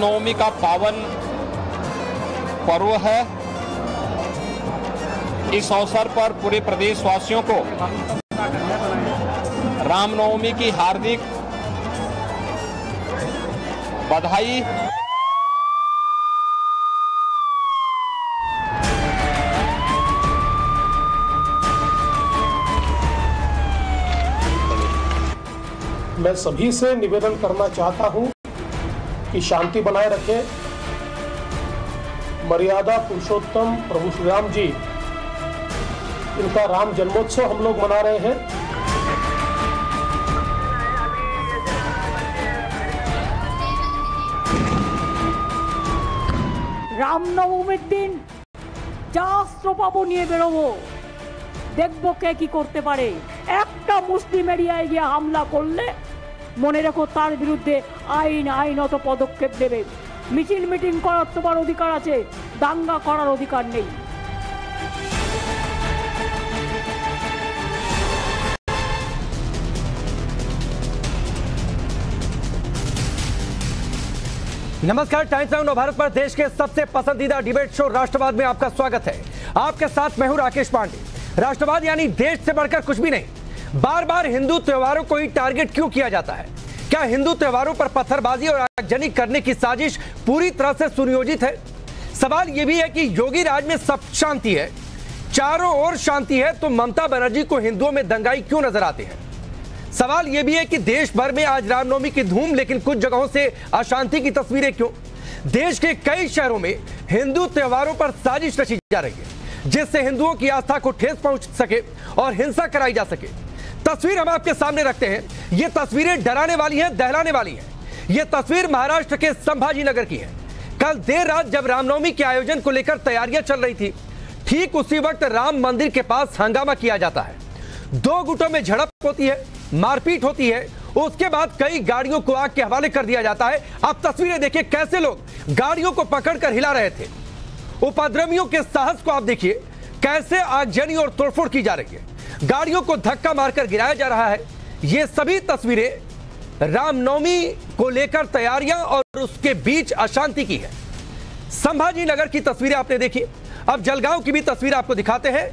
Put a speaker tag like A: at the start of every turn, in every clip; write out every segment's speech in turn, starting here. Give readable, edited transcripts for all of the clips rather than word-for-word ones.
A: रामनवमी का पावन पर्व है। इस अवसर पर पूरे प्रदेशवासियों को रामनवमी की हार्दिक बधाई।
B: मैं सभी से निवेदन करना चाहता हूं कि शांति बनाए रखें। मर्यादा पुरुषोत्तम प्रभु श्री राम जी, इनका राम जन्मोत्सव हम लोग मना रहे हैं।
C: रामनवमीर दिन जा अस्त्र पाबो निये बेरोबो, देखबो के की करते पारे। একটা মুসলিম এরিয়ায় গিয়ে হামলা করলে মনে রেখো তার বিরুদ্ধে আইনত পদক্ষেপ নেবে। মিছিল মিটিং করার তোমার অধিকার আছে, দাঙ্গা করার অধিকার নেই।
D: नमस्कार, टाइम्स नाउ भारत पर देश के सबसे पसंदीदा डिबेट शो राष्ट्रवाद में आपका स्वागत है। आपके साथ मैं हूं राकेश पांडे। राष्ट्रवाद यानी देश से बढ़कर कुछ भी नहीं। बार बार हिंदू त्योहारों को ही टारगेट क्यों किया जाता है? क्या हिंदू त्योहारों पर पत्थरबाजी और आगजनी करने की साजिश पूरी तरह से सुनियोजित है? सवाल यह भी है कि योगी राज में सब शांति है, चारों ओर शांति है, तो ममता बनर्जी को हिंदुओं में दंगाई क्यों नजर आते हैं? सवाल यह भी है कि देश भर में आज रामनवमी की धूम, लेकिन कुछ जगहों से अशांति की तस्वीरें क्यों? देश के कई शहरों में हिंदू त्योहारों पर साजिश रची जा रही है जिससे हिंदुओं की आस्था को ठेस पहुंच सके और हिंसा कराई जा सके। तस्वीर हम आपके सामने रखते हैं। ये तस्वीरें डराने वाली हैं, दहलाने वाली हैं। ये तस्वीर महाराष्ट्र के संभाजी नगर की है। कल देर रात जब रामनवमी के आयोजन को लेकर तैयारियां चल रही थी, ठीक उसी वक्त राम मंदिर के पास हंगामा किया जाता है। दो गुटों में झड़प होती है, मारपीट होती है। उसके बाद कई गाड़ियों को आग के हवाले कर दिया जाता है। आप तस्वीरें देखिए, कैसे लोग गाड़ियों को पकड़कर हिला रहे थे। उपद्रवियों के साहस को आप देखिए, कैसे आगजनी और तोड़फोड़ की जा रही है। गाड़ियों को धक्का मारकर गिराया जा रहा है। ये सभी तस्वीरें रामनवमी को लेकर तैयारियां और उसके बीच अशांति की है। संभाजी नगर की तस्वीरें आपने देखी। अब जलगांव की भी तस्वीर आपको दिखाते हैं।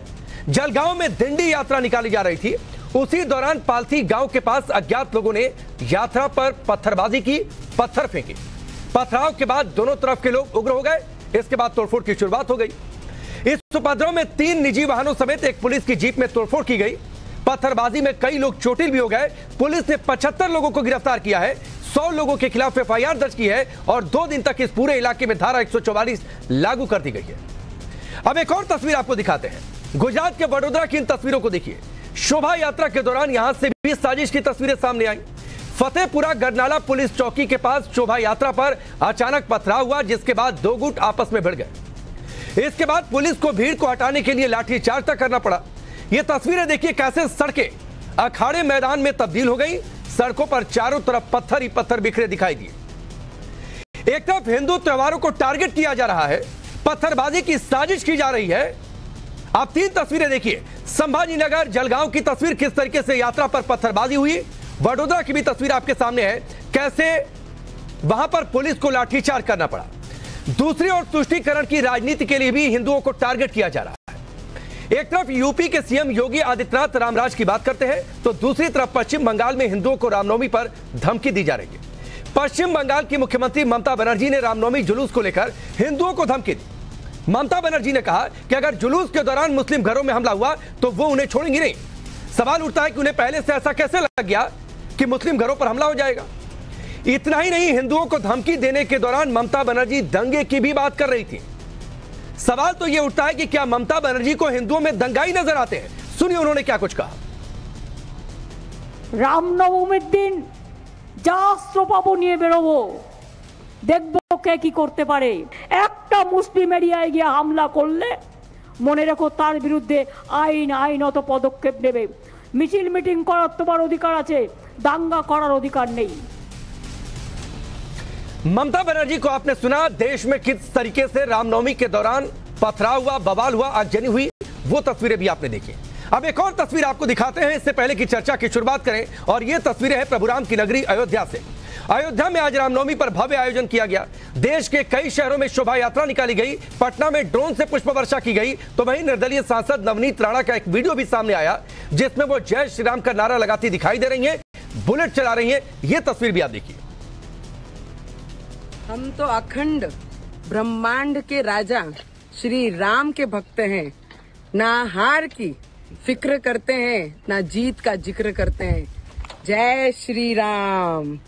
D: जलगांव में दिंडी यात्रा निकाली जा रही थी। उसी दौरान पालथी गांव के पास अज्ञात लोगों ने यात्रा पर पत्थरबाजी की, पत्थर फेंके। पथराव के बाद दोनों तरफ के लोग उग्र हो गए। इसके बाद तोड़फोड़ की शुरुआत हो गई। इस उपद्रव में 3 निजी वाहनों समेत एक पुलिस की जीप में तोड़फोड़ की गई। पत्थरबाजी में कई लोग चोटिल भी हो गए। पुलिस ने 75 लोगों को गिरफ्तार किया है, 100 लोगों के खिलाफ एफआईआर दर्ज की है और 2 दिन तक इस पूरे इलाके में धारा 144 लागू कर दी गई है। अब एक और तस्वीर आपको दिखाते हैं। गुजरात के वडोदरा की इन तस्वीरों को देखिए। शोभा यात्रा के दौरान यहां से भी साजिश की तस्वीरें सामने आई। फतेहपुरा गरनाला पुलिस चौकी के पास शोभा यात्रा पर अचानक पथराव हुआ, जिसके बाद 2 गुट आपस में भिड़ गए। इसके बाद पुलिस को भीड़ को हटाने के लिए लाठीचार्ज तक करना पड़ा। ये तस्वीरें देखिए, कैसे सड़कें अखाड़े मैदान में तब्दील हो गई। सड़कों पर चारों तरफ पत्थर ही पत्थर बिखरे दिखाई दिए। एक तरफ हिंदू त्योहारों को टारगेट किया जा रहा है, पत्थरबाजी की साजिश की जा रही है। आप 3 तस्वीरें देखिए। संभाजी नगर, जलगांव की तस्वीर, किस तरीके से यात्रा पर पत्थरबाजी हुई। वडोदरा की भी तस्वीर आपके सामने है, कैसे वहां पर पुलिस को लाठीचार्ज करना पड़ा। दूसरी ओर तुष्टीकरण की राजनीति के लिए भी हिंदुओं को टारगेट किया जा रहा है। एक तरफ यूपी के सीएम योगी आदित्यनाथ रामराज की बात करते हैं, तो दूसरी तरफ पश्चिम बंगाल में हिंदुओं को रामनवमी पर धमकी दी जा रही है। पश्चिम बंगाल की मुख्यमंत्री ममता बनर्जी ने रामनवमी जुलूस को लेकर हिंदुओं को धमकी दी। ममता बनर्जी ने कहा कि अगर जुलूस के दौरान मुस्लिम घरों में हमला हुआ तो वो उन्हें छोड़ेंगी नहीं। सवाल उठता है कि उन्हें पहले से ऐसा कैसे लग गया कि मुस्लिम घरों पर हमला हो जाएगा। इतना ही नहीं, हिंदुओं को धमकी देने के दौरान ममता बनर्जी दंगे की भी बात कर रही थी। सवाल तो यह उठता है कि क्या ममता बनर्जी को हिंदुओं में दंगाई नजर आते हैं? सुनिए उन्होंने क्या कुछ कहा।
C: रामनवमीर दिन जा अस्त्र पाबो निये बेरोबो, देखबो के की करते पारे। একটা মুসলিম এরিয়ায় গিয়ে হামলা করলে মনে রেখো তার বিরুদ্ধে আইনত পদক্ষেপ নেবে। মিছিল মিটিং করার তোমার অধিকার আছে, দাঙ্গা করার অধিকার নেই।
D: ममता बनर्जी को आपने सुना। देश में किस तरीके से रामनवमी के दौरान पथराव हुआ, बवाल हुआ, आगजनी हुई, वो तस्वीरें भी आपने देखी। अब एक और तस्वीर आपको दिखाते हैं। इससे पहले की चर्चा की शुरुआत करें, और ये तस्वीरें हैं प्रभुराम की नगरी अयोध्या से। अयोध्या में आज रामनवमी पर भव्य आयोजन किया गया। देश के कई शहरों में शोभा यात्रा निकाली गई, पटना में ड्रोन से पुष्प वर्षा की गई, तो वहीं निर्दलीय सांसद नवनीत राणा का एक वीडियो भी सामने आया जिसमें वो जय श्री राम का नारा लगाती दिखाई दे रही हैं, बुलेट चला रही हैं। ये तस्वीर भी आप देखिए।
E: हम तो अखंड ब्रह्मांड के राजा श्री राम के भक्त हैं, ना हार की फिक्र करते हैं, ना जीत का जिक्र करते हैं। जय श्री राम।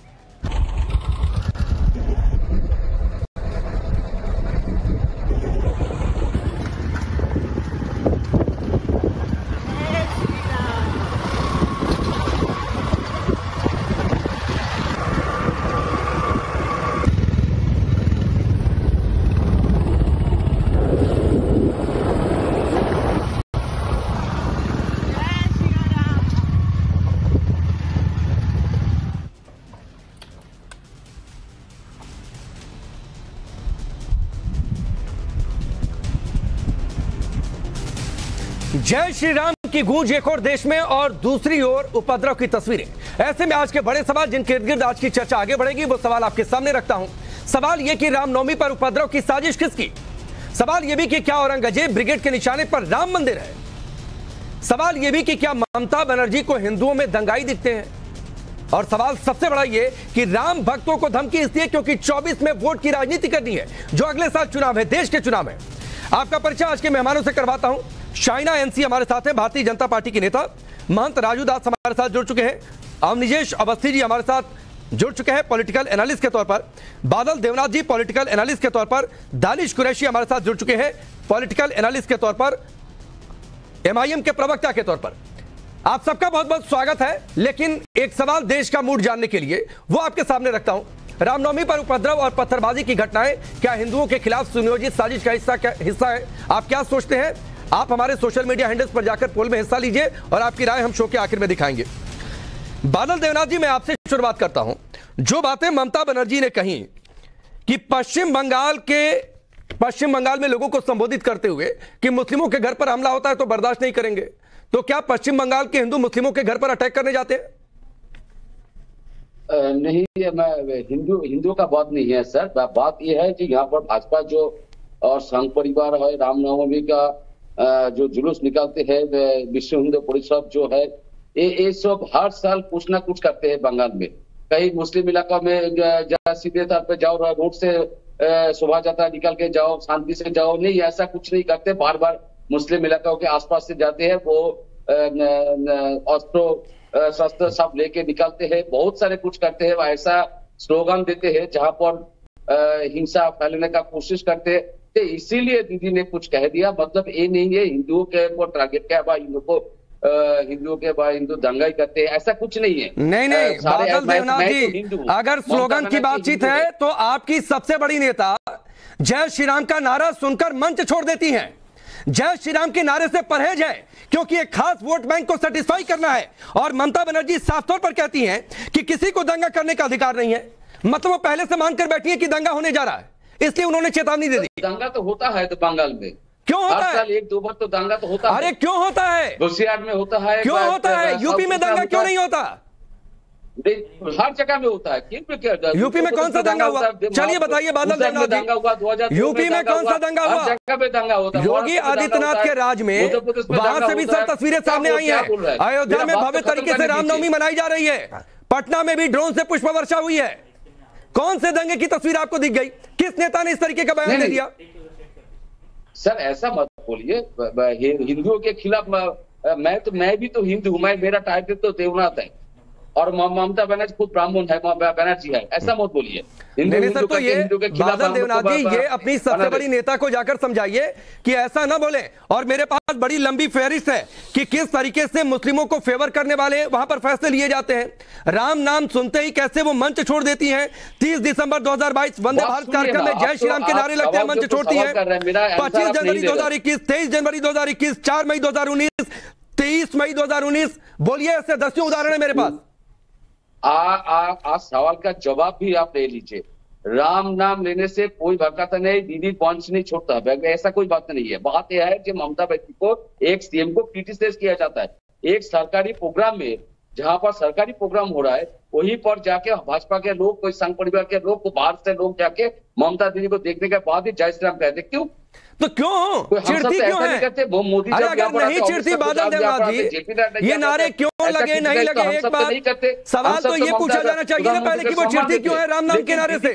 D: जय श्री राम की गूंज एक और देश में और दूसरी ओर उपद्रव की तस्वीरें। ऐसे में आज के बड़े सवाल जिनके इर्द गिर्द आज की चर्चा आगे बढ़ेगी, वो सवाल आपके सामने रखता हूं। सवाल यह कि रामनवमी पर उपद्रव की साजिश किसकी? सवाल यह भी कि क्या औरंगजेब ब्रिगेड के निशाने पर राम मंदिर है? सवाल यह भी कि क्या ममता बनर्जी को हिंदुओं में दंगाई दिखते हैं? और सवाल सबसे बड़ा यह कि राम भक्तों को धमकी इसलिए क्योंकि 24 में वोट की राजनीति करनी है, जो अगले साल चुनाव है, देश के चुनाव है। आपका परिचय आज के मेहमानों से करवाता हूं। शाइना एनसी हमारे साथ है, भारतीय जनता पार्टी के नेता। महंत राजू दास हमारे साथ जुड़ चुके हैं। अवनिजेश अवस्थी जी हमारे साथ जुड़ चुके हैं पॉलिटिकल एनालिस्ट के तौर पर। बादल देवनाथ जी पॉलिटिकल एनालिस्ट के तौर पर। दानिश कुरैशी हमारे साथ जुड़ चुके हैं पॉलिटिकल एनालिस्ट के तौर पर, एमआईएम के प्रवक्ता के तौर पर। आप सबका बहुत बहुत स्वागत है। लेकिन एक सवाल देश का मूड जानने के लिए वो आपके सामने रखता हूं। रामनवमी पर उपद्रव और पत्थरबाजी की घटनाएं क्या हिंदुओं के खिलाफ सुनियोजित साजिश का हिस्सा है? आप क्या सोचते हैं? आप हमारे सोशल मीडिया हैंडल्स पर जाकर पोल में हिस्सा लीजिए और आपकी राय हम शो के आखिर में दिखाएंगे। बादल देवनाथ जी, मैं आपसे शुरुआत करता हूं। जो बातें ममता बनर्जी ने कही कि पश्चिम बंगाल में लोगों को संबोधित करते हुए कि मुस्लिमों के घर पर हमला होता है तो बर्दाश्त नहीं करेंगे, तो क्या पश्चिम बंगाल के हिंदू मुस्लिमों के घर पर अटैक करने जाते हैं?
F: नहीं, मैं हिंदुओं का बात नहीं है सर। बात यह है कि यहाँ पर भाजपा जो और संघ परिवार है, रामनवमी का जो जुलूस निकालते हैं, विश्व हिंदू परिषद जो है, ये सब हर साल कुछ ना कुछ करते हैं बंगाल में। कहीं मुस्लिम इलाका में सीधे तौर पे जाओ, रोड से शोभा यात्रा निकल के जाओ, शांति से जाओ, नहीं, ऐसा कुछ नहीं करते। बार बार मुस्लिम इलाकों के आसपास से जाते हैं, वो शस्त्र सब लेके निकलते हैं, बहुत सारे कुछ करते हैं। ऐसा स्लोगन देते हैं जहां पर हिंसा फैलाने का कोशिश करते हैं। तो इसीलिए दीदी ने कुछ कह दिया, मतलब ये नहीं है हिंदुओं के ऊपर टारगेट क्या है, हिंदुओं के हिंदू दंगाई करते हैं, ऐसा कुछ नहीं है।
D: नहीं, बादल देवनाथ जी, अगर स्लोगन की बातचीत है तो आपकी सबसे बड़ी नेता जय श्री राम का नारा सुनकर मंच छोड़ देती हैं। जय श्री राम के नारे से परहेज है क्योंकि एक खास वोट बैंक को सेटिस्फाई करना है। और ममता बनर्जी साफ तौर पर कहती हैं कि किसी को दंगा करने का अधिकार नहीं है। मतलब वो पहले से मानकर बैठी है कि दंगा होने जा रहा है, इसलिए उन्होंने चेतावनी दे दी।
F: दंगा तो होता है तो बंगाल में
D: क्यों होता है?
F: हर साल एक दो बार तो दंगा तो होता है।
D: अरे क्यों होता है?
F: होशियार में होता है,
D: क्यों होता है? यूपी में दंगा क्यों नहीं होता?
F: हर जगह में होता है।
D: यूपी में कौन सा दंगा हुआ? चलिए बताइए बादल देवनाथ जी, यूपी में कौन सा दंगा हुआ?
F: जगह पे दंगा होता है।
D: योगी आदित्यनाथ के राज में वहां से भी सब तस्वीरें सामने आई हैं। अयोध्या में भव्य तरीके से रामनवमी मनाई जा रही है, पटना में भी ड्रोन से पुष्प वर्षा हुई है। कौन से दंगे की तस्वीर आपको दिख गई? किस नेता ने इस तरीके का बयान दे दिया?
F: सर ऐसा मत बोलिए हिंदुओं के खिलाफ। मैं भी तो हिंदू हूं, मेरा टाइटल तो देवनाथ है और ममता बनर्जी खुद ब्राह्मण है, बनर्जी है, ऐसा मत बोलिए।
D: सर तो ये बादल देवनाथ जी, ये अपनी सबसे बड़ी नेता को जाकर समझाइए कि ऐसा ना बोले। और मेरे पास बड़ी लंबी फहरिस्त है कि किस तरीके से मुस्लिमों को फेवर करने वाले वहां पर फैसले लिए जाते हैं। राम नाम सुनते ही कैसे वो मंच छोड़ देती हैं। 30 दिसंबर 2022 वंदे भारत कार्यक्रम में जय श्री राम के नारे लगते हैं, मंच छोड़ती है। 25 जनवरी 2021, 23 जनवरी 2021, 4 मई 2019, 23 मई 2019। बोलिए, ऐसे दसियों उदाहरण है मेरे पास।
F: आज सवाल का जवाब भी आप ले लीजिए। राम नाम लेने से कोई भड़काता नहीं, दीदी पंच नहीं छोड़ता, ऐसा कोई बात नहीं है। बात यह है कि ममता बनर्जी को एक सीएम को क्रिटिसाइज किया जाता है। एक सरकारी प्रोग्राम में जहां पर सरकारी प्रोग्राम हो रहा है वहीं पर जाके भाजपा के लोग, कोई संघ परिवार के लोग, को बाहर से लोग जाके ममता दीदी को देखने के बाद ही जय श्री राम कहते। क्यों?
D: तो क्यों चिढ़ती क्यों है?
F: मोदी
D: अरे अगर नहीं चिढ़ती बादल देवनाथ जी, ये नारे क्यों लगे नहीं लगे, एक बात सवाल तो ये पूछा जाना चाहिए ना पहले कि वो चिढ़ती क्यों है राम नाम के नारे से?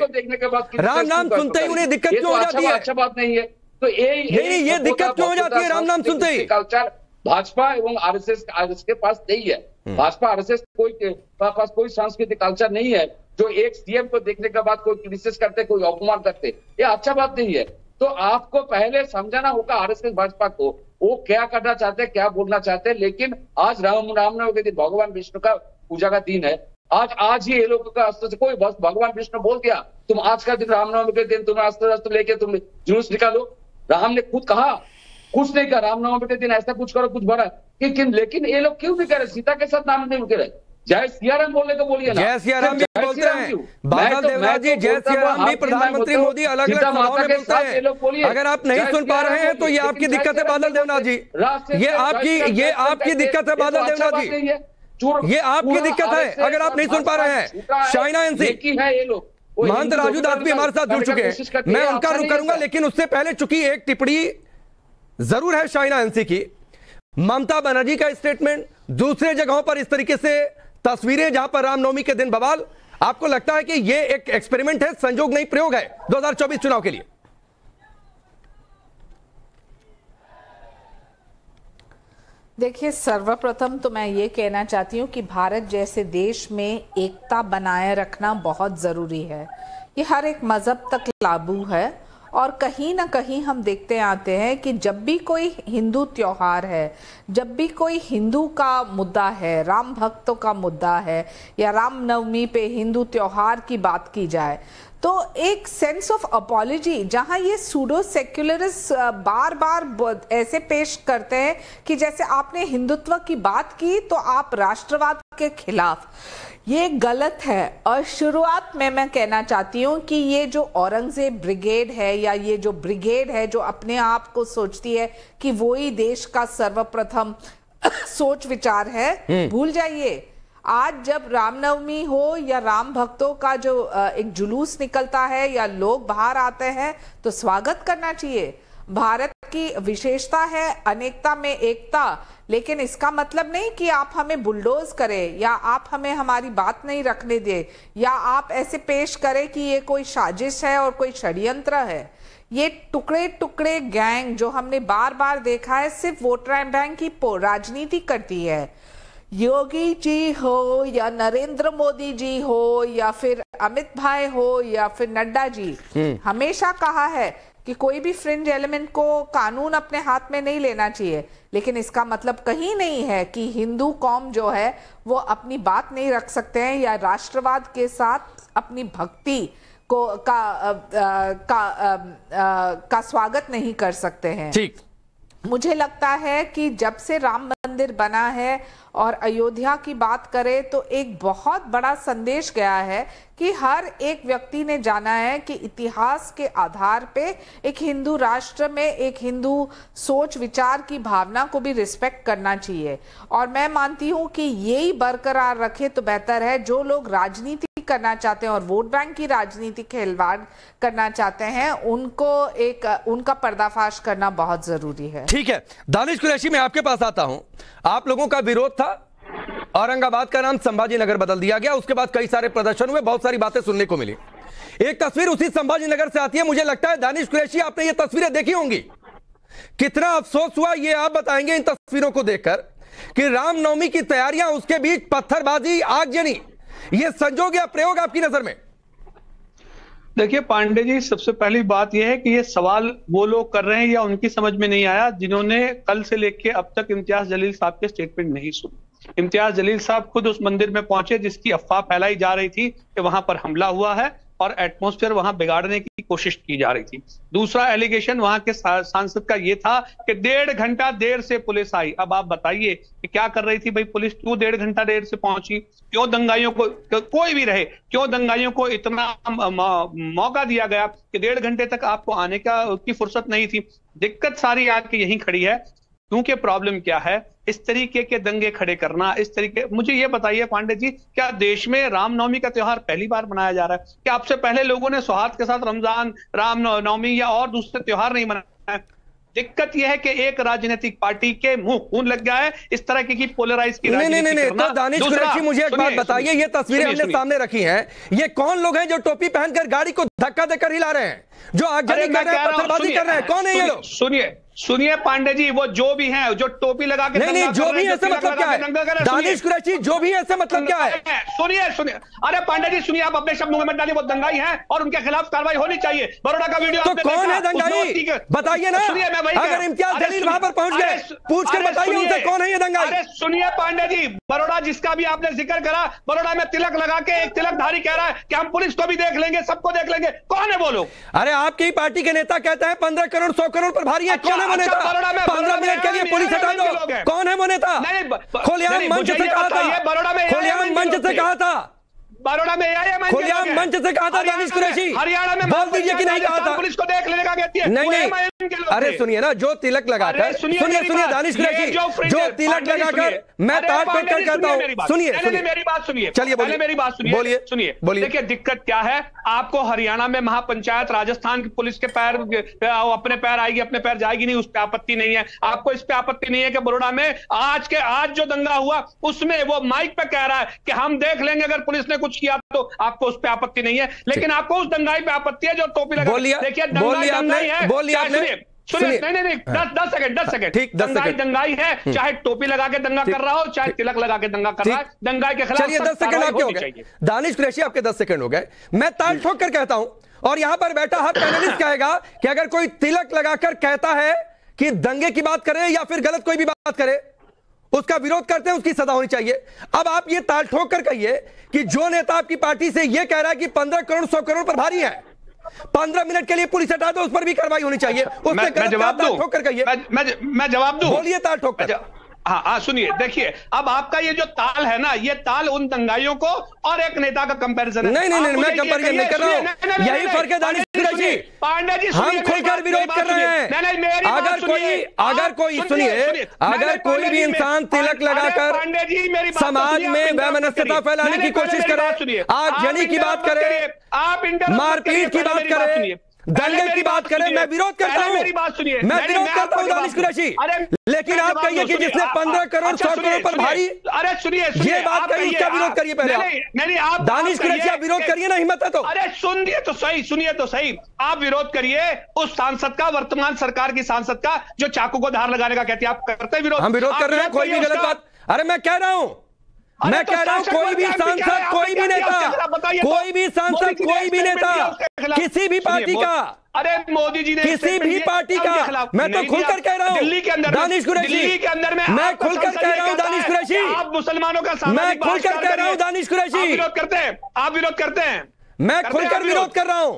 D: राम नाम सुनते ही उन्हें दिक्कत क्यों हो जाती है?
F: अच्छा बात नहीं है। तो
D: ये दिक्कत क्यों हो जाती है राम नाम सुनते ही?
F: कल्चर भाजपा एवं आरएसएस के पास नहीं है। भाजपा आरएसएस पास कोई सांस्कृतिक कल्चर नहीं है जो एक सीएम को देखने के बाद कोई क्रिटिसाइज करते, कोई अपमान करते। ये अच्छा बात नहीं है। तो आपको पहले समझाना होगा आरएसएस भाजपा को, वो क्या करना चाहते हैं, क्या बोलना चाहते हैं। लेकिन आज रामनवमी के दिन भगवान विष्णु का पूजा का दिन है। आज ही ये लोगों का अस्त्र से कोई बस भगवान विष्णु बोल दिया तुम आज का दिन रामनवमी के दिन तुम अस्त्र लेके तुम जुलूस निकालो। राम ने खुद कहा, कुछ नहीं कहा रामनवमी के दिन ऐसा कुछ करो कुछ बड़ा, लेकिन ये लोग क्यों नहीं कह रहे? सीता के साथ नाम नहीं कह रहे। जय सिया राम बोलने को बोलिए ना।
D: जय सिया राम भी बोलते हैं बादल देवनाथ जी, जय सिया राम भी प्रधानमंत्री मोदी अलग अलग सभाओं में बोलते हैं। अगर आप नहीं सुन पा रहे हैं तो ये आपकी दिक्कत है बादल देवनाथ जी, ये आपकी दिक्कत है बादल देवनाथ जी, ये आपकी दिक्कत है अगर आप नहीं सुन पा रहे हैं। शाइना एनसी
F: है ये लोग,
D: महंत राजू दास भी हमारे साथ जुड़ चुके हैं, मैं उनका रुख करूंगा, लेकिन उससे पहले चूंकि एक टिप्पणी जरूर है शाइना एनसी की, ममता बनर्जी का स्टेटमेंट, दूसरे जगहों पर इस तरीके से तस्वीरें जहां पर रामनवमी के दिन बवाल, आपको लगता है कि यह एक एक्सपेरिमेंट है, संजोग नहीं प्रयोग है 2024 चुनाव के लिए?
G: देखिए, सर्वप्रथम तो मैं ये कहना चाहती हूँ कि भारत जैसे देश में एकता बनाए रखना बहुत ज़रूरी है। ये हर एक मज़हब तक लागू है और कहीं ना कहीं हम देखते आते हैं कि जब भी कोई हिंदू त्योहार है, जब भी कोई हिंदू का मुद्दा है, राम भक्तों का मुद्दा है या रामनवमी पे हिंदू त्योहार की बात की जाए, तो एक सेंस ऑफ अपॉलॉजी, जहां ये सूडो सेक्युलरिस्ट बार बार ऐसे पेश करते हैं कि जैसे आपने हिंदुत्व की बात की तो आप राष्ट्रवाद के खिलाफ, ये गलत है। और शुरुआत में मैं कहना चाहती हूँ कि ये जो औरंगजेब ब्रिगेड है या ये जो ब्रिगेड है जो अपने आप को सोचती है कि वो ही देश का सर्वप्रथम सोच विचार है, भूल जाइए। आज जब रामनवमी हो या राम भक्तों का जो एक जुलूस निकलता है या लोग बाहर आते हैं तो स्वागत करना चाहिए। भारत की विशेषता है अनेकता में एकता, लेकिन इसका मतलब नहीं कि आप हमें बुलडोज करें या आप हमें हमारी बात नहीं रखने दें या आप ऐसे पेश करें कि ये कोई साजिश है और कोई षड्यंत्र है। ये टुकड़े टुकड़े गैंग जो हमने बार बार देखा है सिर्फ वोटर बैंक की राजनीति करती है। योगी जी हो या नरेंद्र मोदी जी हो या फिर अमित भाई हो या फिर नड्डा जी, हमेशा कहा है कि कोई भी फ्रिंज एलिमेंट को कानून अपने हाथ में नहीं लेना चाहिए, लेकिन इसका मतलब कहीं नहीं है कि हिंदू कौम जो है वो अपनी बात नहीं रख सकते हैं या राष्ट्रवाद के साथ अपनी भक्ति को का स्वागत नहीं कर सकते हैं। ठीक, मुझे लगता है कि जब से राम मंदिर बना है और अयोध्या की बात करें तो एक बहुत बड़ा संदेश गया है कि हर एक व्यक्ति ने जाना है कि इतिहास के आधार पे एक हिंदू राष्ट्र में एक हिंदू सोच विचार की भावना को भी रिस्पेक्ट करना चाहिए। और मैं मानती हूँ कि यही बरकरार रखे तो बेहतर है। जो लोग राजनीति करना चाहते हैं और वोट बैंक की राजनीति खिलवाड़ करना चाहते हैं उनका पर्दाफाश करना बहुत जरूरी है।
D: ठीक है, दानिश कुरैशी, मैं आपके पास आता हूं। आप लोगों का विरोध था, औरंगाबाद का नाम संभाजी नगर बदल दिया गया, उसके बाद कई सारे प्रदर्शन हुए, बहुत सारी बातें सुनने को मिली। एक तस्वीर उसी संभाजी नगर से आती है, मुझे लगता है दानिश कुरैशी आपने ये तस्वीरें देखी होंगी। कितना अफसोस हुआ ये आप बताएंगे इन तस्वीरों को देखकर कि रामनवमी की तैयारियां, उसके बीच पत्थरबाजी, आगजनी, ये संजोग या प्रयोग आपकी नजर में?
H: देखिए पांडे जी, सबसे पहली बात यह है कि ये सवाल वो लोग कर रहे हैं या उनकी समझ में नहीं आया जिन्होंने कल से लेके अब तक इम्तियाज जलील साहब के स्टेटमेंट नहीं सुने। इम्तियाज जलील साहब खुद उस मंदिर में पहुंचे जिसकी अफवाह फैलाई जा रही थी कि वहां पर हमला हुआ है और एटमॉस्फेयर वहां बिगाड़ने की कोशिश की जा रही थी। दूसरा एलिगेशन वहां के सांसद का ये था कि 1.5 घंटा देर से पुलिस आई। अब आप बताइए कि क्या कर रही थी भाई पुलिस? क्यों 1.5 घंटा देर से पहुंची? क्यों दंगाइयों को, कोई भी रहे, क्यों दंगाइयों को इतना मौका दिया गया कि 1.5 घंटे तक आपको आने की फुर्सत नहीं थी? दिक्कत सारी आके यहीं खड़ी है क्योंकि प्रॉब्लम क्या है, इस तरीके के दंगे खड़े करना, इस तरीके, मुझे ये बताइए पांडे जी, क्या देश में रामनवमी का त्योहार पहली बार मनाया जा रहा है? क्या आपसे पहले लोगों ने सौहार्द के साथ रमजान, रामनवमी या और दूसरे त्योहार नहीं मनाए? दिक्कत यह है कि एक राजनीतिक पार्टी के मुंह खून लग गया है इस तरह की पोलराइज की राजनीति करना।
D: तो दानिश कुरैशी, मुझे एक बात बताइए, ये तस्वीरें हमने सामने रखी हैं, ये कौन लोग हैं जो टोपी पहनकर गाड़ी को धक्का देकर हिला रहे हैं, जो आगजनी कर रहे हैं, पत्थरबाजी कर रहे हैं? कौन है ये लोग?
H: सुनिए पांडे जी, वो जो भी हैं, जो टोपी लगा के
D: नहीं, जो भी ऐसे मतलब क्या है? दानिश कुरैशी, जो भी ऐसे मतलब क्या है?
H: सुनिए, अरे पांडे जी सुनिए, आप अपने शब्दों में मत डालिए, वो दंगाई हैं और उनके खिलाफ कार्रवाई होनी चाहिए। बड़ौदा का वीडियो
D: तो कौन है दंगाई? बताइए ना, अगर इम्तियाज जलील वहां पर पहुंच गए, पूछ कर बताइए उनसे कौन है ये दंगाई?
H: अरे सुनिए पांडे जी, बड़ौदा जिसका भी आपने जिक्र करा, बड़ौदा में तिलक लगा के एक तिलकधारी कह रहा है कि हम पुलिस को भी देख लेंगे, सबको देख लेंगे। कौन है वो लोग?
D: अरे आपकी पार्टी के नेता कहते हैं 15 करोड़ 100 करोड़ पर भारी है। कौन है वो नेता? 15 मिनट के लिए पुलिस हटा दो। कौन है वो नेता? खुलेआम मंच से कहा था, खुलेआम मंच से कहा था,
H: बड़ौदा में
D: खुलेआम मंच से कहा था दानिश कुरैशी।
H: हरियाणा में
D: बोल दीजिए कि नहीं कहा था?
H: पुलिस को देख लेने का कहती है।
D: नहीं, अरे सुनिए ना, जो तिलक लगाकर, सुनिए दानिश कुरैशी, जो तिलक लगाकर, मैं ताड़ तोड़ कर कहता हूं, सुनिए
H: मेरी बात सुनिए,
D: चलिए बोलिए,
H: मेरी बात सुनिए, सुनिए। देखिए दिक्कत क्या है, आपको हरियाणा में महापंचायत, राजस्थान की पुलिस के पैर अपने पैर आएगी, अपने पैर जाएगी नहीं, उस पर आपत्ति नहीं है। आपको इस पे आपत्ति नहीं है कि बड़ौदा में आज जो दंगा हुआ उसमें वो माइक पे कह रहा है कि हम देख लेंगे अगर पुलिस ने कुछ किया तो, आपको उस पे आपत्ति नहीं है। लेकिन आपको उस दंगाई पे आपत्ति है जो टोपी लगा। देखिए दंगाई है, सुनिए, नहीं 10 सेकंड
D: ठीक, 10 सेकंड।
H: दंगाई है, चाहे टोपी लगा के दंगा कर रहा हो, चाहे तिलक लगा के दंगा कर रहा है, दंगाई के खिलाफ।
D: चलिए 10 सेकंड आपके हो गए, दानिश कुरैशी आपके 10 सेकंड हो गए। मैं ताल ठोक कर कहता हूं, और यहां पर बैठा हर पैनलिस्ट कहेगा कि अगर कोई तिलक लगाकर कहता है कि दंगे की बात करे या फिर गलत कोई भी बात करे, उसका विरोध करते हैं, उसकी सजा होनी चाहिए। अब आप ये ताल ठोक कर कहिए कि जो नेता आपकी पार्टी से ये कह रहा है कि 15 करोड़ 100 करोड़ पर भारी है, 15 मिनट के लिए पुलिस हटा दो, उस पर भी कार्रवाई होनी चाहिए। उसने
H: मैं जवाब दूं,
D: ठोक कर कहिए,
H: मैं जवाब दूं,
D: बोलिए ताल ठोक कर।
H: हाँ सुनिए, देखिए अब आपका ये जो ताल है ना, ये ताल उन दंगाइयों को और एक नेता का कंपैरिजन है।
D: नहीं, मैं कंपैरिजन नहीं कर रहा हूं, यही फर्क है दानिश कुरैशी।
H: पांडे जी
D: हम खुलकर विरोध कर रहे हैं। अगर कोई सुनिए, अगर कोई भी इंसान तिलक लगाकर समाज में वैमनस्यता फैलाने की कोशिश करे, आगजनी की बात करे, मारपीट की बात करे, दंगे की बात करें, मैं विरोध करता हूं, मैं विरोध करता हूं दानिश कुरैशी। लेकिन आप कहिए कि जिसने 15 करोड़ 100 करोड़ पर भारी,
H: अरे सुनिए,
D: ये बात करिए, उसका विरोध करिए पहले।
H: नहीं आप
D: दानिश कुरैशी आप विरोध करिए ना, हिम्मत है तो।
H: अरे सुनिए तो सही, आप विरोध करिए उस सांसद का, वर्तमान सरकार की सांसद का, जो चाकू को धार लगाने का कहती है। आप करते हैं विरोध?
D: हम विरोध कर रहे हैं, कोई भी गलत बात। अरे मैं कह रहा हूं, कोई भी सांसद, कोई भी नेता, कोई भी सांसद, कोई भी नेता, किसी भी पार्टी का,
H: अरे मोदी जी ने
D: किसी भी पार्टी का, मैं तो खुलकर कह रहा हूं
H: दिल्ली के अंदर,
D: दानिश कुरैशी,
H: दिल्ली के अंदर में
D: मैं खुलकर कह रहा हूं दानिश कुरैशी,
H: आप मुसलमानों का,
D: मैं खुलकर कह रहा हूं दानिश कुरैशी,
H: विरोध करते हैं, आप विरोध करते हैं,
D: मैं खुलकर विरोध कर रहा हूं,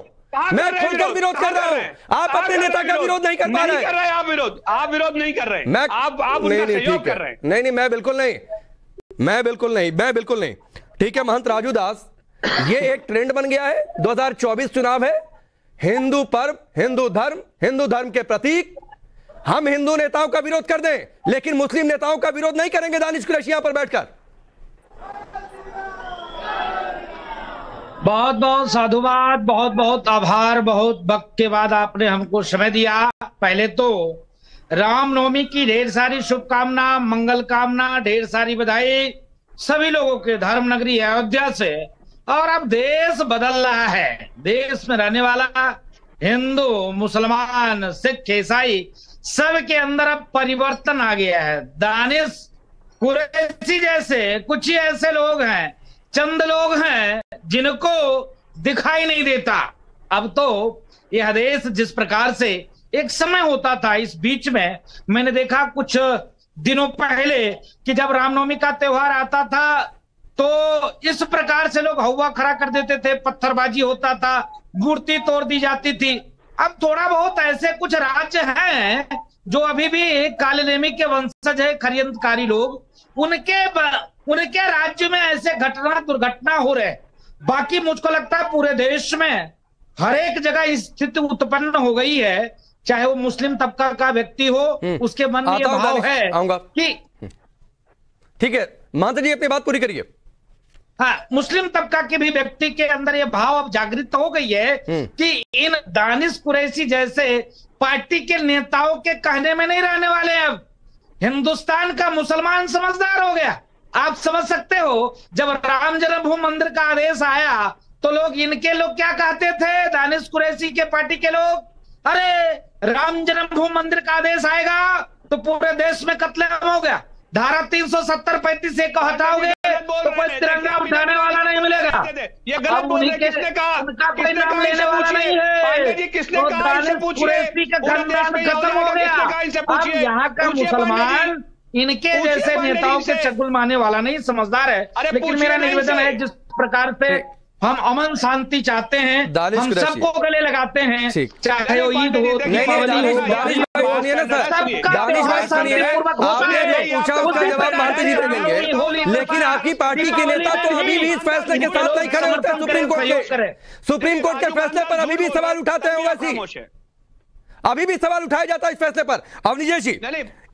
D: मैं खुलकर विरोध कर रहा हूं। आप अपने नेता का विरोध नहीं कर पा रहे हैं।
H: आप विरोध नहीं कर रहे हैं, आप उनका सहयोग कर रहे हैं।
D: नहीं, मैं बिल्कुल नहीं। ठीक है महंत राजू दास, ये एक ट्रेंड बन गया है, 2024 चुनाव है, हिंदू पर्व, हिंदू धर्म के प्रतीक, हम हिंदू नेताओं का विरोध कर दें लेकिन मुस्लिम नेताओं का विरोध नहीं करेंगे। दानिश कुरैशी यहां पर बैठकर
I: बहुत बहुत साधुवाद, बहुत बहुत आभार, बहुत वक्त के बाद आपने हमको समय दिया। पहले तो रामनवमी की ढेर सारी शुभकामना, मंगल कामना, ढेर सारी बधाई सभी लोगों के धर्म नगरी अयोध्या से। और अब देश बदल रहा है, देश में रहने वाला हिंदू, मुसलमान, सिख, ईसाई सबके अंदर अब परिवर्तन आ गया है। दानिश कुरैशी जैसे कुछ ही ऐसे लोग हैं, चंद लोग हैं जिनको दिखाई नहीं देता। अब तो यह देश जिस प्रकार से एक समय होता था, इस बीच में मैंने देखा कुछ दिनों पहले कि जब रामनवमी का त्योहार आता था तो इस प्रकार से लोग हवा खड़ा कर देते थे, पत्थरबाजी होता था, मूर्ति तोड़ दी जाती थी। अब थोड़ा बहुत ऐसे कुछ राज्य हैं जो अभी भी कालेनेमी के वंशज है, षड्यंत्रकारी लोग, उनके राज्य में ऐसे दुर्घटना हो रहे। बाकी मुझको लगता है पूरे देश में हर एक जगह स्थिति उत्पन्न हो गई है चाहे वो मुस्लिम तबका का व्यक्ति हो, उसके मन में ये भाव है कि
D: ठीक है, महंत जी अपनी बात पूरी करिए।
I: हाँ, मुस्लिम तबका के भी व्यक्ति के अंदर ये भाव अब जागृत हो गई है कि इन दानिश कुरैशी जैसे पार्टी के नेताओं के कहने में नहीं रहने वाले। अब हिंदुस्तान का मुसलमान समझदार हो गया। आप समझ सकते हो, जब राम जन्मभूमि मंदिर का आदेश आया तो इनके लोग क्या कहते थे, दानिश कुरैशी के पार्टी के लोग, अरे राम जन्मभूमि मंदिर का आदेश आएगा तो पूरे देश में कत्लेआम हो गया, धारा 370-35 को हटाओगे तो कोई तिरंगा उठाने वाला नहीं मिलेगा।
H: ये गलत बोल रहे हैं। किसने कहा?
I: उनका कोई नाम लेने वाला नहीं है।
H: पांडे जी किसने कहा? इनसे पूछिए।
I: का खानदान खत्म हो गया। अब यहाँ का मुसलमान इनके जैसे नेताओं के चगुल मारने वाला नहीं, समझदार है। लेकिन मेरा निवेदन है, जिस प्रकार से हम अमन शांति चाहते हैं, हम सबको गले लगाते हैं, चाहे वो ईद हो, दीपावली हो,
D: पूछा उसका जवाब महंत जी देंगे। लेकिन आपकी पार्टी के नेता तो अभी भी इस फैसले के साथ नहीं खड़े होते। सुप्रीम कोर्ट के फैसले पर अभी भी सवाल उठाते हैं, अभी भी सवाल उठाया जाता है इस फैसले पर। अवनीश जी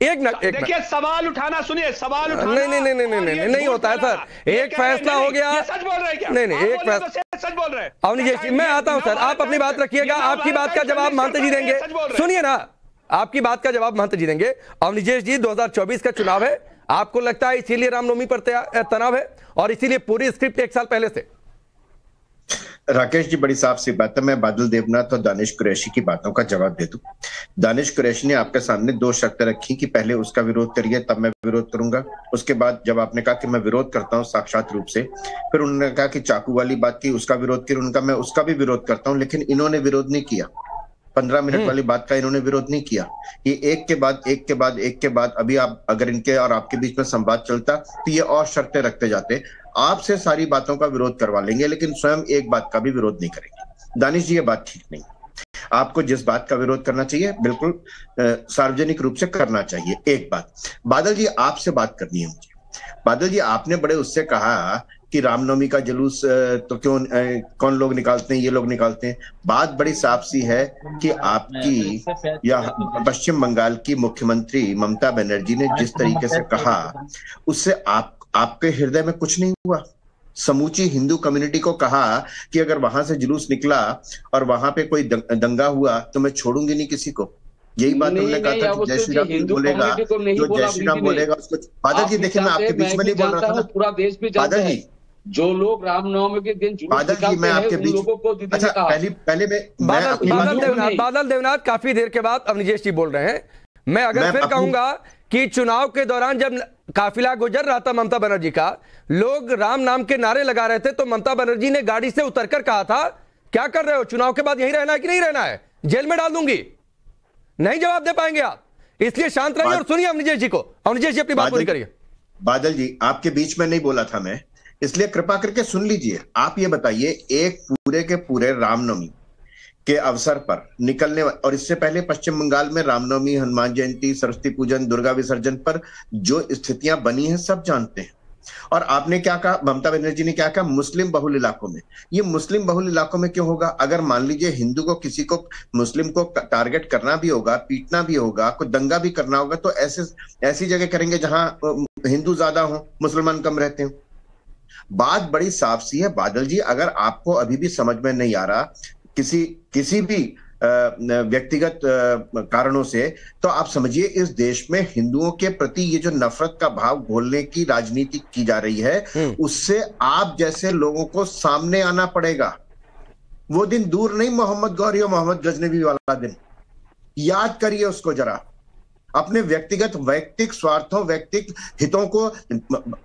D: एक
H: देखिए, सवाल उठाना, सुनिए, सवाल उठाना
D: नहीं होता है सर। एक फैसला हो गया,
H: सच बोल रहे हैं क्या?
D: नहीं एक फैसला,
H: सच बोल रहे हैं।
D: अवनीश जी मैं आता हूं सर, आप अपनी बात रखिएगा, आपकी बात का जवाब महंत जी देंगे। सुनिए ना, आपकी बात का जवाब महंत जी देंगे। अवनीश जी 2024 का चुनाव है, आपको लगता है इसीलिए रामनवमी पर तनाव है और इसीलिए पूरी स्क्रिप्ट एक साल पहले से?
J: राकेश जी, बड़ी साफ सी बात है। मैं बादल देवनाथ और दानिश कुरैशी की बातों का जवाब दे दूं। दानिश कुरैशी ने आपके सामने 2 शर्तें रखी कि पहले उसका विरोध करिए तब मैं विरोध करूंगा। उसके बाद जब आपने कहा कि मैं विरोध करता हूं साक्षात रूप से, फिर उन्होंने कहा कि चाकू वाली बात की, उसका विरोध किया। उनका मैं उसका भी विरोध करता हूं, लेकिन इन्होंने विरोध नहीं किया। 15 मिनट वाली बात का इन्होंने विरोध नहीं किया। ये एक के बाद अभी आप अगर इनके और आपके बीच में संवाद चलता तो ये और शर्तें रखते जाते। आपसे सारी बातों का विरोध करवा लेंगे, लेकिन स्वयं एक बात का भी विरोध नहीं करेंगे। दानिश जी, ये बात ठीक नहीं। आपको जिस बात का विरोध करना चाहिए बिल्कुल सार्वजनिक रूप से करना चाहिए। एक बात बादल जी, आपसे बात करनी है मुझे। बादल जी, आपने बड़े उससे कहा कि रामनवमी का जुलूस तो क्यों कौन लोग निकालते हैं, ये लोग निकालते हैं। बात बड़ी साफ सी है कि आपकी या पश्चिम बंगाल की मुख्यमंत्री ममता बनर्जी ने जिस तरीके से कहा, उससे आपके हृदय में कुछ नहीं हुआ। समूची हिंदू कम्युनिटी को कहा कि अगर वहां से जुलूस निकला और वहां पे कोई दंगा हुआ तो मैं छोड़ूंगी नहीं किसी को। यही बात उन्होंने कहा था कि जय श्री राम बोलेगा, जो जय श्री राम बोलेगा उसको। बादल जी देखिए, मैं आपके बीच में नहीं बोल रहा था,
F: पूरा देश भी जानता है। जो लोग रामनवमी के दिन
J: बादल जी, मैं आपके बीच, अच्छा पहले
D: बादल देवनाथ काफी देर के बाद अवनीश जी बोल रहे हैं। मैं अगर फिर कहूंगा कि चुनाव के दौरान जब काफिला गुजर रहा था ममता बनर्जी का, लोग राम नाम के नारे लगा रहे थे, तो ममता बनर्जी ने गाड़ी से उतरकर कहा था, क्या कर रहे हो, चुनाव के बाद यहीं रहना है कि नहीं रहना है, जेल में डाल दूंगी। नहीं जवाब दे पाएंगे आप, इसलिए शांत रहिए और सुनिए अवनीश जी को। अवनीश जी अपनी बात पूरी करिए।
J: बादल जी, आपके बीच में नहीं बोला था मैं, इसलिए कृपा करके सुन लीजिए। आप ये बताइए, एक पूरे के पूरे रामनवमी के अवसर पर निकलने, और इससे पहले पश्चिम बंगाल में रामनवमी, हनुमान जयंती, सरस्वती पूजन, दुर्गा विसर्जन पर जो स्थितियां बनी हैं सब जानते हैं। और आपने क्या कहा, ममता बनर्जी ने क्या कहा, मुस्लिम बहुल इलाकों में। ये मुस्लिम बहुल इलाकों में क्यों होगा? अगर मान लीजिए हिंदू को, किसी को, मुस्लिम को टारगेट करना भी होगा, पीटना भी होगा, कोई दंगा भी करना होगा, तो ऐसी जगह करेंगे जहां हिंदू ज्यादा हो, मुसलमान कम रहते हो। बात बड़ी साफ सी है बादल जी। अगर आपको अभी भी समझ में नहीं आ रहा किसी भी व्यक्तिगत कारणों से, तो आप समझिए इस देश में हिंदुओं के प्रति ये जो नफरत का भाव घोलने की राजनीति की जा रही है, उससे आप जैसे लोगों को सामने आना पड़ेगा। वो दिन दूर नहीं, मोहम्मद गौरी और मोहम्मद गजनवी वाला दिन। याद करिए उसको जरा। अपने वैयक्तिक स्वार्थों, वैयक्तिक हितों को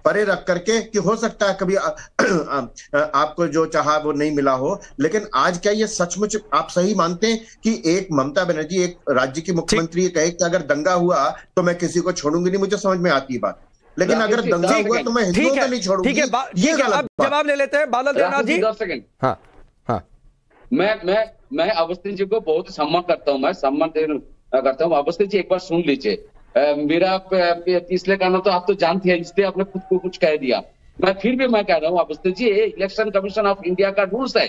J: परे रख करके, कि हो सकता है कभी आपको जो चाहा वो नहीं मिला हो, लेकिन आज क्या ये सचमुच आप सही मानते हैं कि एक ममता बनर्जी, एक राज्य की मुख्यमंत्री, कहे कि अगर दंगा हुआ तो मैं किसी को छोड़ूंगी नहीं? मुझे समझ में आती है बात, लेकिन अगर दंगा हुआ तो मैं हिंदुओं को नहीं छोड़ूंगी।
D: ठीक है, अब जवाब ले लेते हैं बादल देवनाथ जी।
F: 10 सेकंड। हाँ, मैं अवस्थी जी को बहुत सम्मान करता हूँ, मैं सम्मान करता हूँ। अवस्थी जी एक बार सुन लीजिए। मेरा पिछले कहना तो आप तो जानते हैं, इसलिए आपने खुद को कुछ कह दिया। मैं फिर भी मैं कह रहा हूँ Awasthi ji, election commission of India का रूल्स है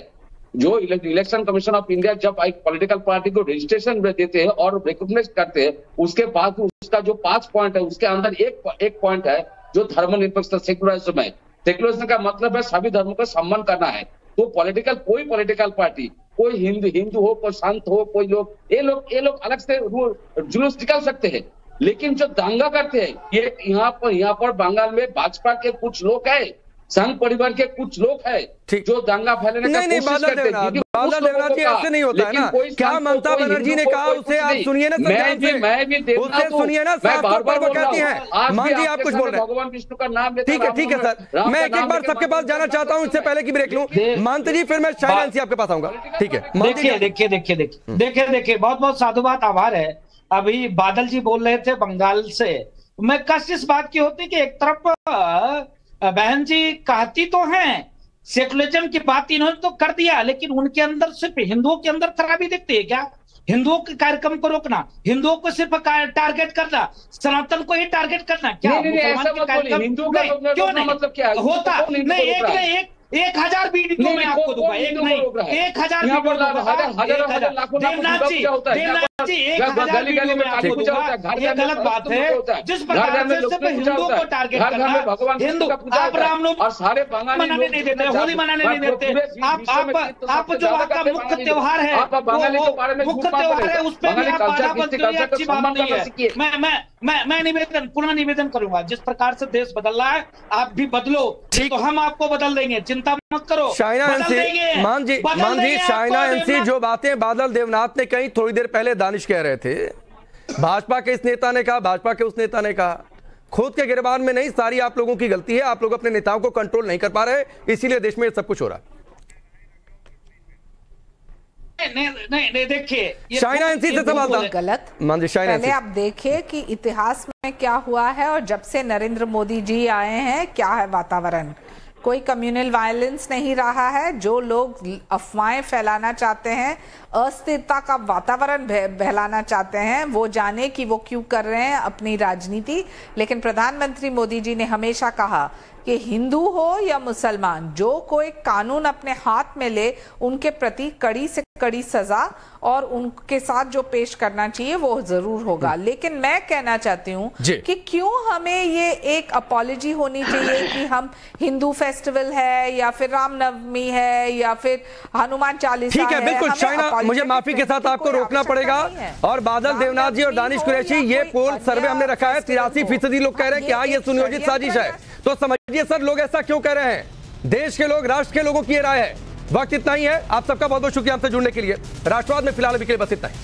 F: जो इलेक्शन कमीशन ऑफ इंडिया जब एक पॉलिटिकल पार्टी को रजिस्ट्रेशन देते हैं और रिकॉग्नाइज करते हैं, उसके बाद उसका जो 5 पॉइंट है उसके अंदर एक पॉइंट है जो धर्मनिरपेक्षता, सेक्युलरिज्म है। सेक्युलरिज्म का मतलब है सभी धर्मों का सम्मान करना है। तो कोई पॉलिटिकल पार्टी, कोई हिंदू हो, कोई संत हो, कोई लोग, ये लोग अलग से जुलूस निकाल सकते हैं, लेकिन जो दंगा करते हैं ये यहाँ पर बंगाल में भाजपा के कुछ लोग हैं, संघ परिवार के कुछ लोग हैं जो दंगा फैलाने का कोशिश करते हैं।
D: बादल देवनाथ जी ऐसे नहीं होता है ना। क्या ममता बनर्जी ने कहा उसे आप सुनिए ना, उससे सुनिए ना, साफ तौर पर वो कहती हैं। मान जी आप कुछ बोल रहे हैं,
F: भगवान विष्णु का नाम लेते
D: हैं। ठीक है सर, मैं एक बार सबके पास जाना चाहता हूँ, इससे पहले की ब्रेक लूं। मानते जी फिर मैं शाहिना अंसी आपके पास आऊंगा। ठीक है,
I: देखिए बहुत बहुत साधुवाद, आभार है। अभी बादल जी बोल रहे थे बंगाल से, मैं कष्ट इस बात की होती कि एक तरफ बहन जी कहती तो हैं सेकुलरिज्म की बात इन्होंने तो कर दिया, लेकिन उनके अंदर सिर्फ हिंदुओं के अंदर खराबी दिखती है क्या? हिंदुओं के कार्यक्रम को रोकना, हिंदुओं को सिर्फ टारगेट करना, सनातन को ही टारगेट करना, क्या मुसलमान के कार्यक्रम क्यों नहीं
F: मतलब क्या
I: होता? नहीं, 1000 वीडियो में आपको दूंगा, एक नहीं 1000 वीडियो देवनाथ जी 1000 वीडियो में आपको दूंगा। ये गलत बात है जिस प्रकार से सिर्फ हिंदुओं को टारगेट करना। हिंदू आप रामनवमी मनाने नहीं देते, होली मनाने नहीं देते, आप जो वहाँ का मुख्य त्योहार है, मुख्य त्योहार है, उस पर भी आप बाधा बनते हो, ये अच्छी बात नहीं है। मैं पुनः निवेदन करूंगा, जिस प्रकार से देश बदल रहा है आप भी बदलो, तो हम आपको बदल देंगे, चिंता मत करो।
D: शाहिना अंसी, मान जी शाहिना अंसी, जो बातें बादल देवनाथ ने कही थोड़ी देर पहले दानिश कह रहे थे, भाजपा के इस नेता ने कहा, भाजपा के उस नेता ने कहा, खुद के गिरबान में नहीं, सारी आप लोगों की गलती है। आप लोग अपने नेताओं को कंट्रोल नहीं कर पा रहे, इसीलिए देश में सब कुछ हो रहा है।
I: नहीं देखिए
D: शाहिना अंसी से सवाल था
G: गलत।
D: पहले
G: आप देखिए कि इतिहास में क्या हुआ है और जब से नरेंद्र मोदी जी आए हैं क्या है वातावरण। कोई कम्युनल वायलेंस नहीं रहा है। जो लोग अफवाहें फैलाना चाहते हैं, अस्थिरता का वातावरण फैलाना चाहते हैं, वो जाने कि वो क्यों कर रहे हैं अपनी राजनीति। लेकिन प्रधानमंत्री मोदी जी ने हमेशा कहा कि हिंदू हो या मुसलमान, जो कोई कानून अपने हाथ में ले उनके प्रति कड़ी से कड़ी सजा और उनके साथ जो पेश करना चाहिए वो जरूर होगा। लेकिन मैं कहना चाहती हूँ कि क्यों हमें ये एक अपॉलॉजी होनी चाहिए कि हम हिंदू फेस्टिवल है या फिर रामनवमी है या फिर हनुमान चालीसा है।
D: ठीक है, बिल्कुल शाहिना, मुझे माफी के साथ आपको रोकना पड़ेगा। और बादल देवनाथ जी और दानिश कुरैशी, ये पोल सर्वे हमने रखा है, 83% लोग कह रहे हैं कि हाँ ये सुनियोजित साजिश है। तो समझिए सर, लोग ऐसा क्यों कह रहे हैं? देश के लोग, राष्ट्र के लोगों की राय है। वक्त इतना ही है। आप सबका बहुत बहुत शुक्रिया हमसे जुड़ने के लिए। राष्ट्रवाद में फिलहाल अभी के लिए बस इतना ही।